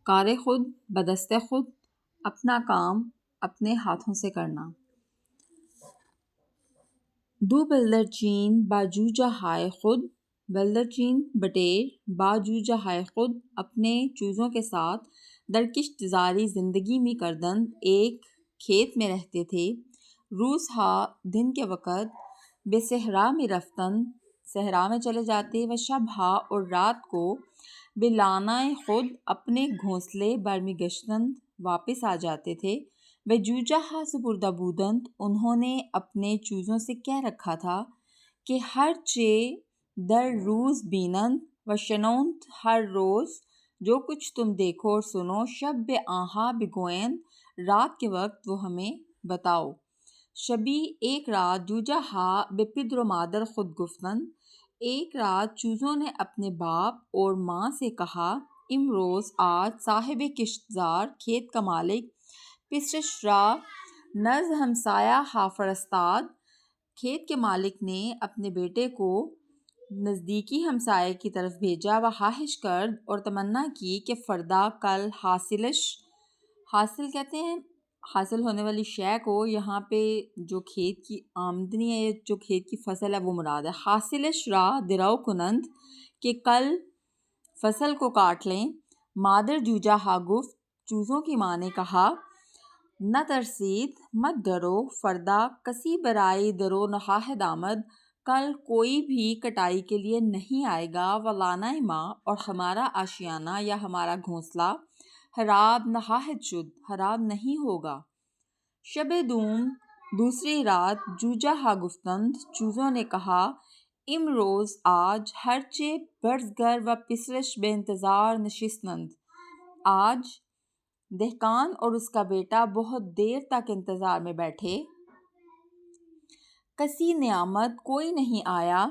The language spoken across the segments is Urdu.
کار خود بدست خود، اپنا کام اپنے ہاتھوں سے کرنا۔ دو بلدرچین باجوجہ ہائے خود، بلدرچین بٹیر باجوجہ ہائے خود اپنے چوزوں کے ساتھ درکش تزاری زندگی می کردند۔ ایک کھیت میں رہتے تھے۔ روز ہا دن کے وقت بے صحرا میں رفتند، صحرا میں چلے جاتے، و شب ہا اور رات کو بے لانۂ خود اپنے گھونسلے برمی گشتند واپس آ جاتے تھے۔ وہ جوجہ ہا سپردہ بودند، انہوں نے اپنے چوزوں سے کہہ رکھا تھا کہ ہر چے در روز بینند و شنونت، ہر روز جو کچھ تم دیکھو اور سنو، شب بے آنہا بگویند، رات کے وقت وہ ہمیں بتاؤ۔ شبی ایک رات جوجہ ہا بے پدر و مادر خود گفتند، ایک رات چوزوں نے اپنے باپ اور ماں سے کہا، امروز آج صاحب کشتزار کھیت کا مالک پسرش را نزد ہمسایہ ہا فرستاد۔ کھیت کے مالک نے اپنے بیٹے کو نزدیکی ہمسائے کی طرف بھیجا و خواہش کرد اور تمنا کی کہ فردا کل حاصل کہتے ہیں حاصل ہونے والی شے کو، یہاں پہ جو کھیت کی آمدنی ہے، جو کھیت کی فصل ہے وہ مراد ہے۔ حاصلش را درو کنند، کہ کل فصل کو کاٹ لیں۔ مادر جوجہ ہا گفت، چوزوں کی ماں نے کہا، نہ ترسید، مت ڈرو، فردا کسی برائی درو نخواہد آمد، کل کوئی بھی کٹائی کے لیے نہیں آئے گا، ولانۂ ما، اور ہمارا آشیانہ یا ہمارا گھونسلہ خراب نخواہد شد، خراب نہیں ہوگا۔ شب دوم دوسری رات جوجہ ہا گفتند، چوزوں نے کہا، امروز آج ہرچے برزگر و پسرش بے انتظار نشستند۔ آج دہقان اور اس کا بیٹا بہت دیر تک انتظار میں بیٹھے، کسی نعمت کوئی نہیں آیا۔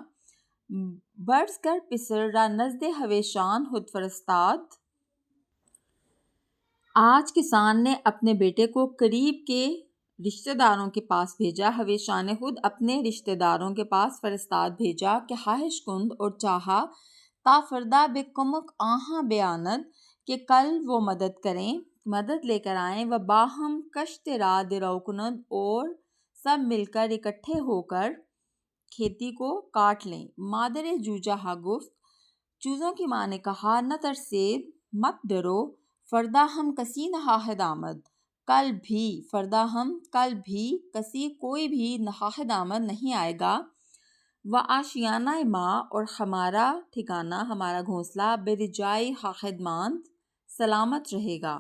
برزگر پسر را نزد ہویشان خود فرستاد۔ آج کسان نے اپنے بیٹے کو قریب کے رشتہ داروں کے پاس بھیجا۔ ہویشان خود اپنے رشتہ داروں کے پاس فرستاد بھیجا کہ خواہش کند اور چاہا تا فردا بے کمک آہاں بیاند، کہ کل وہ مدد لے کر آئیں، و باہم کشت را درو کنند، اور سب مل کر اکٹھے ہو کر کھیتی کو کاٹ لیں۔ مادر جوجہ ہا گفت، چوزوں کی ماں نے کہا، نہ ترسید، مت ڈرو، فردا ہم کسی نخواہد آمد، کل بھی کسی کوئی بھی نخواہد آمد نہیں آئے گا، و آشیانہ ما، اور ہمارا ٹھکانہ ہمارا گھونسلہ بے رجائی خواہد ماند، سلامت رہے گا۔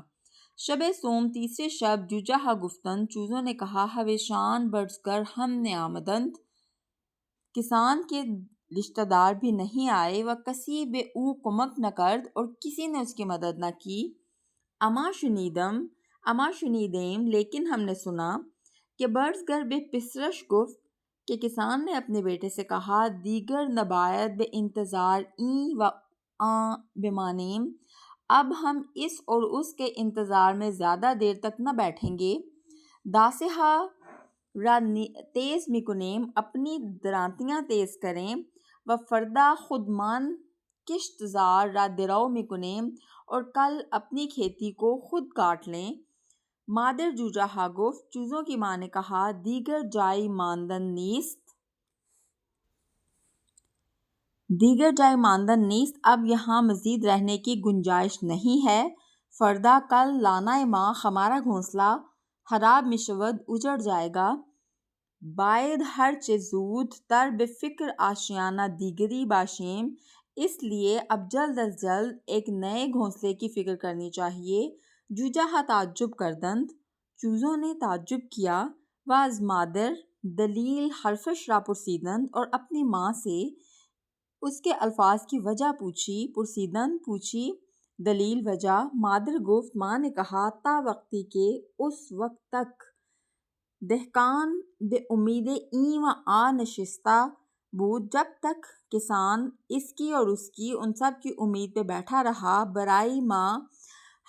شب سوم تیسرے شب جوجہ ہا گفتند، چوزوں نے کہا، ہویشان برزگر ہم نے آمدند، کسان کے رشتہ دار بھی نہیں آئے، و کسی بے او کمک نہ کرد، اور کسی نے اس کی مدد نہ کی۔ اما شنیدیم، لیکن ہم نے سنا کہ برزگر بے پسرش گفت، کہ کسان نے اپنے بیٹے سے کہا، دیگر نباید بے انتظار این و آں بمانیم، اب ہم اس اور اس کے انتظار میں زیادہ دیر تک نہ بیٹھیں گے۔ داسہا را تیز میکنیم، اپنی درانتیاں تیز کریں، و فردا خودمان کشتزار را درو میکنیم، اور کل اپنی کھیتی کو خود کاٹ لیں۔ مادر جوجہ ہا گفت، چوزوں کی ماں نے کہا، دیگر جائی ماندن نیست، اب یہاں مزید رہنے کی گنجائش نہیں ہے، فردا کل لانۂ ما، ہمارا گھونسلہ خراب میشود، اجڑ جائے گا۔ باید ہرچے زود تر بے فکر آشیانہ دیگری باشیم، اس لیے اب جلد از جلد ایک نئے گھونسلے کی فکر کرنی چاہیے۔ جوجہ ہا تعجب کردند، چوزوں نے تعجب کیا، و از مادر دلیل حرفش را پرسیدند، اور اپنی ماں سے اس کے الفاظ کی وجہ پوچھی، دلیل وجہ۔ مادر گفت، ماں نے کہا، تا وقتی کہ اس وقت تک دہقان بے امید این و آ نشستہ بود، جب تک کسان اس کی اور اس کی ان سب کی امید پہ بیٹھا رہا، برائی ما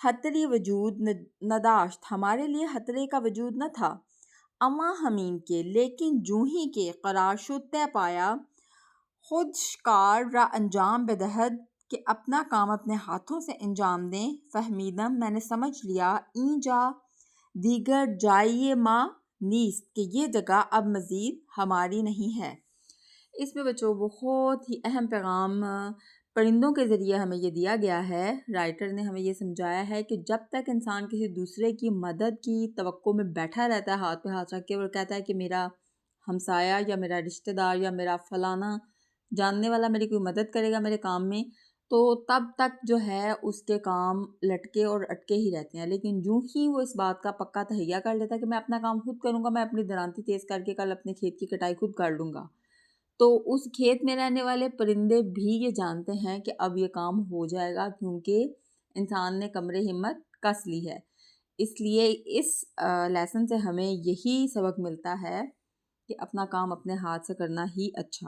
خطری وجود نداشت، ہمارے لیے خطرے کا وجود نہ تھا۔ اما ہمین کے، لیکن جوں ہی کہ قرار شد طے پایا، خود شکار را انجام بدہد، کہ اپنا کام اپنے ہاتھوں سے انجام دیں۔ فہمیدم میں نے سمجھ لیا، این جا دیگر جائیے ماں نیست، کہ یہ جگہ اب مزید ہماری نہیں ہے۔ اس میں بچوں بہت ہی اہم پیغام پرندوں کے ذریعے ہمیں یہ دیا گیا ہے۔ رائٹر نے ہمیں یہ سمجھایا ہے کہ جب تک انسان کسی دوسرے کی مدد کی توقع میں بیٹھا رہتا ہے ہاتھ پہ ہاتھ رکھ کے اور کہتا ہے کہ میرا ہمسایہ یا میرا رشتہ دار یا میرا فلانا جاننے والا میری کوئی مدد کرے گا میرے کام میں، تو تب تک جو ہے اس کے کام لٹکے اور اٹکے ہی رہتے ہیں۔ لیکن جو ہی وہ اس بات کا پکا تہیہ کر لیتا ہے کہ میں اپنا کام خود کروں گا، میں اپنی درانتی تیز کر کے کل اپنے کھیت کی کٹائی خود کر لوں گا، تو اس کھیت میں رہنے والے پرندے بھی یہ جانتے ہیں کہ اب یہ کام ہو جائے گا، کیونکہ انسان نے کمر ہمت کس لی ہے۔ اس لیے اس لیسن سے ہمیں یہی سبق ملتا ہے کہ اپنا کام اپنے ہاتھ سے کرنا ہی اچھا۔